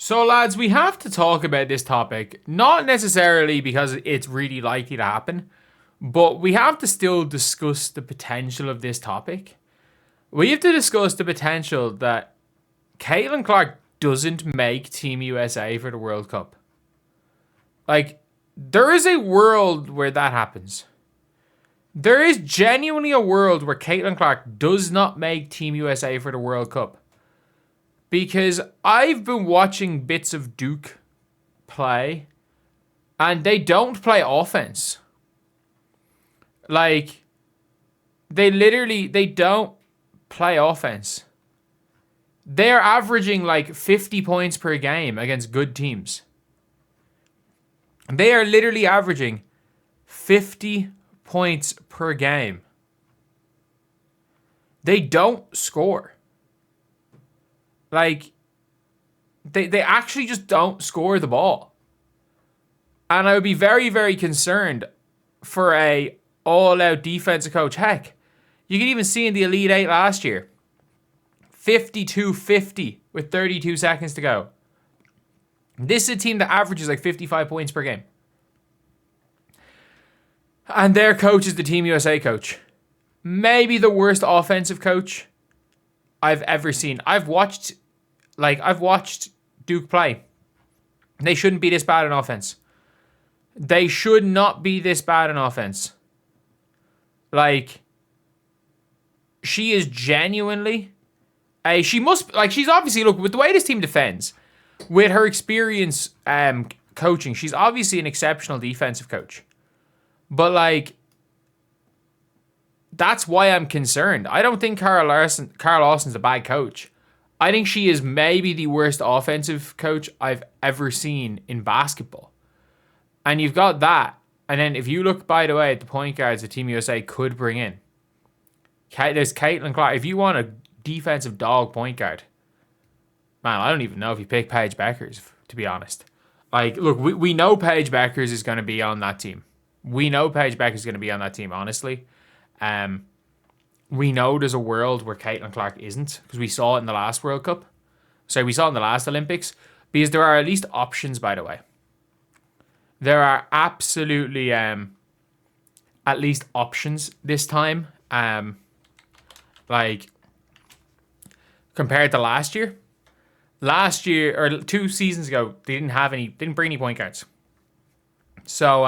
So, lads, we have to talk about this topic, not necessarily because it's really likely to happen, but we have to still discuss the potential of this topic. We have to discuss the potential that Caitlin Clark doesn't make Team USA for the World Cup. Like, there is a world where that happens. There is genuinely a world where Caitlin Clark does not make Team USA for the World Cup. Because I've been watching bits of Duke play, and they don't play offense. Like, they don't play offense. They're averaging like 50 points per game against good teams. They are literally averaging 50 points per game. They don't score. Like, they actually just don't score the ball. And I would be very, very concerned for a all-out defensive coach. Heck, you could even see in the Elite Eight last year, 52-50 with 32 seconds to go. This is a team that averages like 55 points per game. And their coach is the Team USA coach. Maybe the worst offensive coach I've ever seen. I've watched Duke play. They shouldn't be this bad in offense. They should not be this bad in offense. Like, she is genuinely she's obviously, look, with the way this team defends, with her experience coaching, she's obviously an exceptional defensive coach. But, like, that's why I'm concerned. I don't think Carl Lawson's a bad coach. I think she is maybe the worst offensive coach I've ever seen in basketball. And you've got that. And then if you look, by the way, at the point guards that Team USA could bring in, there's Caitlin Clark. If you want a defensive dog point guard, man, I don't even know if you pick Paige Bueckers, to be honest. Like, look, we know Paige Bueckers is going to be on that team. We know Paige Bueckers is going to be on that team, honestly. We know there's a world where Caitlin Clark isn't, because we saw it in the last World Cup. So we saw it in the last Olympics. Because there are at least options, by the way. There are absolutely at least options this time. Like, compared to last year. Last year, or 2 seasons ago, they didn't bring any point guards. So,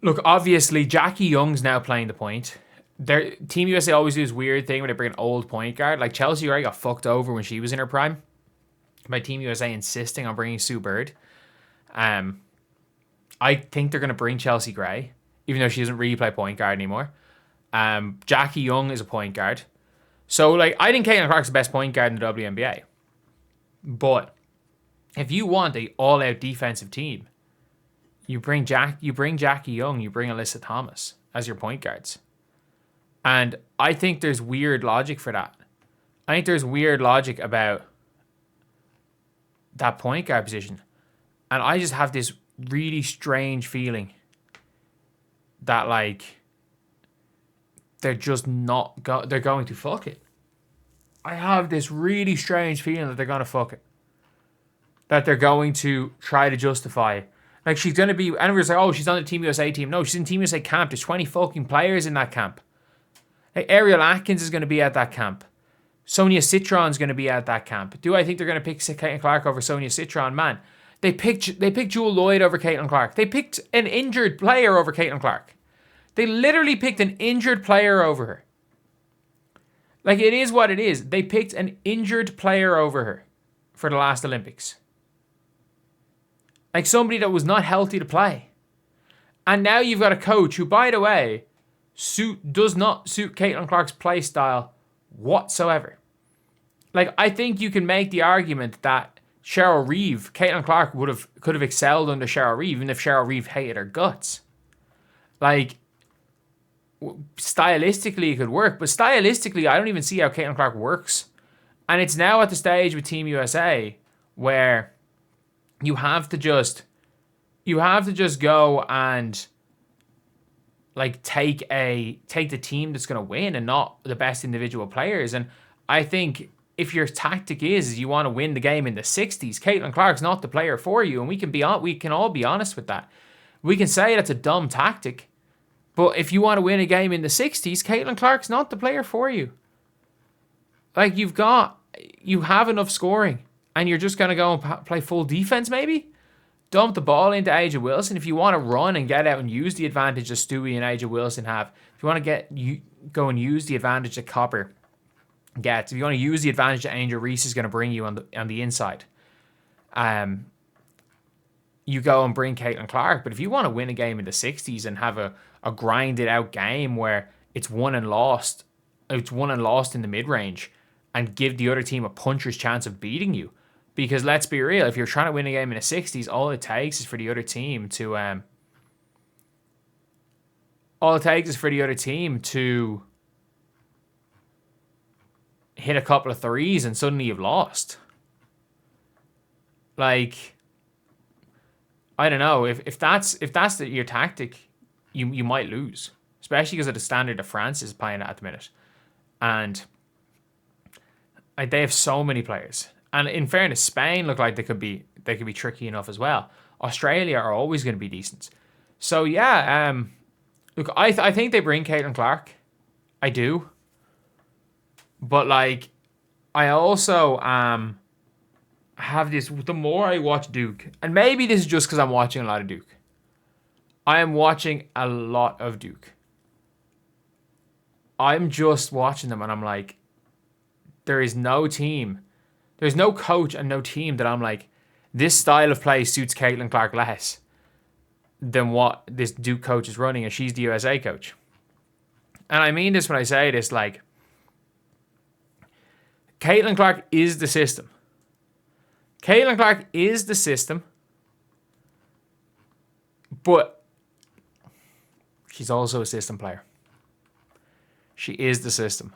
look, obviously, Jackie Young's now playing the point. Their Team USA always do this weird thing where they bring an old point guard. Like, Chelsea already got fucked over when she was in her prime by Team USA insisting on bringing Sue Bird. I think they're going to bring Chelsea Gray, even though she doesn't really play point guard anymore. Jackie Young is a point guard. So, like, I think Caitlin Clark's the best point guard in the WNBA. But if you want an all-out defensive team, you bring Jackie Young, you bring Alyssa Thomas as your point guards. And I think there's weird logic for that. I think there's weird logic about that point guard position. And I just have this really strange feeling that, like, they're just not they're going to fuck it. I have this really strange feeling that they're going to fuck it. That they're going to try to justify. Like, she's going to be, and everyone's like, oh, she's on the Team USA team. No, she's in Team USA camp. There's 20 fucking players in that camp. Like, Ariel Atkins is going to be at that camp. Sonia Citron's going to be at that camp. Do I think they're going to pick Caitlin Clark over Sonia Citron? Man, they picked Jewel Lloyd over Caitlin Clark. They picked an injured player over Caitlin Clark. They literally picked an injured player over her. Like, it is what it is. They picked an injured player over her for the last Olympics. Like, somebody that was not healthy to play. And now you've got a coach who, by the way, does not suit Caitlin Clark's play style whatsoever. Like, I think you can make the argument that Caitlin Clark could have excelled under Cheryl Reeve, even if Cheryl Reeve hated her guts. Like, stylistically it could work, but stylistically I don't even see how Caitlin Clark works. And it's now at the stage with Team USA where you have to just go and, like, take the team that's going to win and not the best individual players. And I think if your tactic is you want to win the game in the 60s, Caitlin Clark's not the player for you, and we can all be honest with that. We can say that's a dumb tactic, but if you want to win a game in the 60s, Caitlin Clark's not the player for you. Like, you have enough scoring, and you're just going to go and play full defense maybe? Dump the ball into Angel Wilson. If you want to run and get out and use the advantage that Stewie and Angel Wilson have, if you want to go and use the advantage that Copper gets, if you want to use the advantage that Angel Reese is going to bring you on the inside, you go and bring Caitlin Clark. But if you want to win a game in the 60s and have a grinded out game where it's won and lost in the mid-range, and give the other team a puncher's chance of beating you. Because let's be real, if you're trying to win a game in the 60s, all it takes is for the other team to hit a couple of threes and suddenly you've lost. Like, I don't know, if that's your tactic, you might lose, especially because of the standard that France is playing at the minute, and they have so many players. And in fairness, Spain look like they could be tricky enough as well. Australia are always going to be decent. So yeah, look, I think they bring Caitlin Clark, I do, but like, I also have this. The more I watch Duke, and maybe this is just because I'm watching a lot of Duke. I am watching a lot of Duke. I'm just watching them, and I'm like, there is no team, there's no coach and no team that I'm like, this style of play suits Caitlin Clark less than what this Duke coach is running, and she's the USA coach. And I mean this when I say this, like, Caitlin Clark is the system. Caitlin Clark is the system, but she's also a system player. She is the system.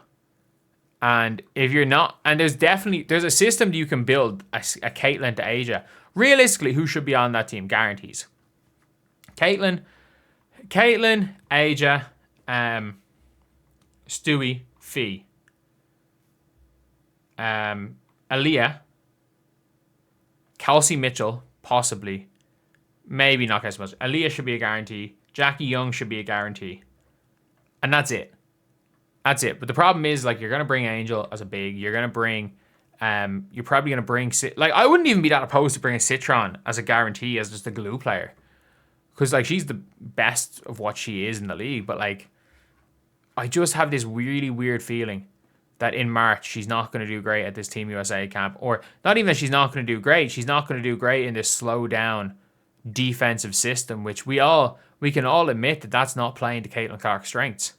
And if you're not, and there's a system that you can build a Caitlin to Asia. Realistically, who should be on that team? Guarantees. Caitlin, Asia, Stewie, Fee, Aaliyah, Kelsey Mitchell, possibly, maybe not as much. Aaliyah should be a guarantee. Jackie Young should be a guarantee, and that's it. That's it. But the problem is, like, you're going to bring Angel as a big. You're going to bring, you're probably going to bring, like, I wouldn't even be that opposed to bringing Citron as a guarantee, as just a glue player. Because, like, she's the best of what she is in the league. But, like, I just have this really weird feeling that in March, she's not going to do great at this Team USA camp. Or not even that she's not going to do great. She's not going to do great in this slow down defensive system, which we can all admit that that's not playing to Caitlin Clark's strengths.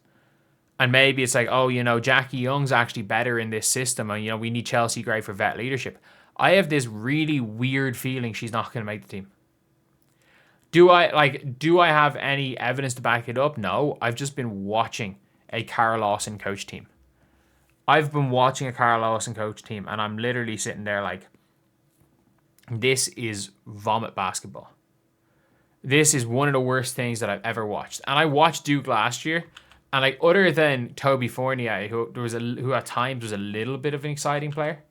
And maybe it's like, oh, you know, Jackie Young's actually better in this system, and, you know, we need Chelsea Gray for vet leadership. I have this really weird feeling she's not going to make the team. Do I have any evidence to back it up? No. I've just been watching a Cara Lawson coach team. I've been watching a Cara Lawson coach team, and I'm literally sitting there like, this is vomit basketball. This is one of the worst things that I've ever watched. And I watched Duke last year, and, like, other than Toby Fournier, who at times was a little bit of an exciting player,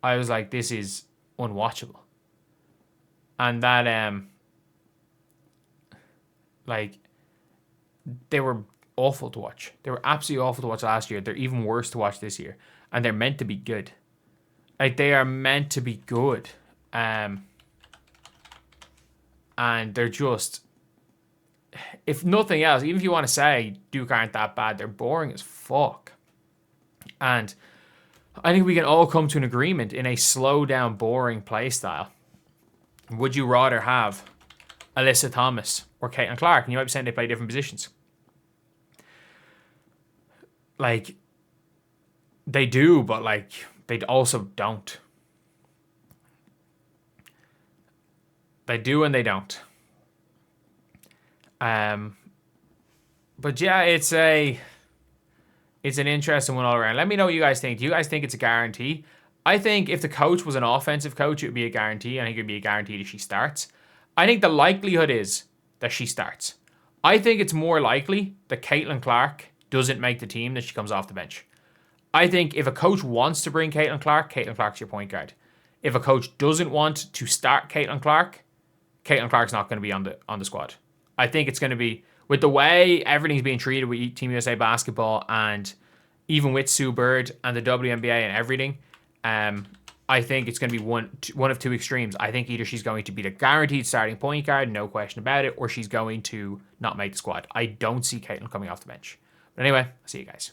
I was like, this is unwatchable. And that, like, they were awful to watch. They were absolutely awful to watch last year. They're even worse to watch this year. And they're meant to be good. Like, they are meant to be good. And they're just, if nothing else, even if you want to say Duke aren't that bad, they're boring as fuck. And I think we can all come to an agreement in a slow down, boring play style. Would you rather have Alyssa Thomas or Caitlin Clark? And you might be saying they play different positions. Like, they do, but, like, they also don't. They do and they don't. But yeah, it's an interesting one all around. Let me know what you guys think. Do you guys think it's a guarantee? I think if the coach was an offensive coach, it would be a guarantee. I think it would be a guarantee that she starts. I think the likelihood is that she starts. I think it's more likely that Caitlin Clark doesn't make the team, that she comes off the bench. I think if a coach wants to bring Caitlin Clark's your point guard. If a coach doesn't want to start Caitlin Clark's not going to be on the squad. I think it's going to be, with the way everything's being treated with Team USA basketball and even with Sue Bird and the WNBA and everything, I think it's going to be one of two extremes. I think either she's going to be the guaranteed starting point guard, no question about it, or she's going to not make the squad. I don't see Caitlin coming off the bench. But anyway, I'll see you guys.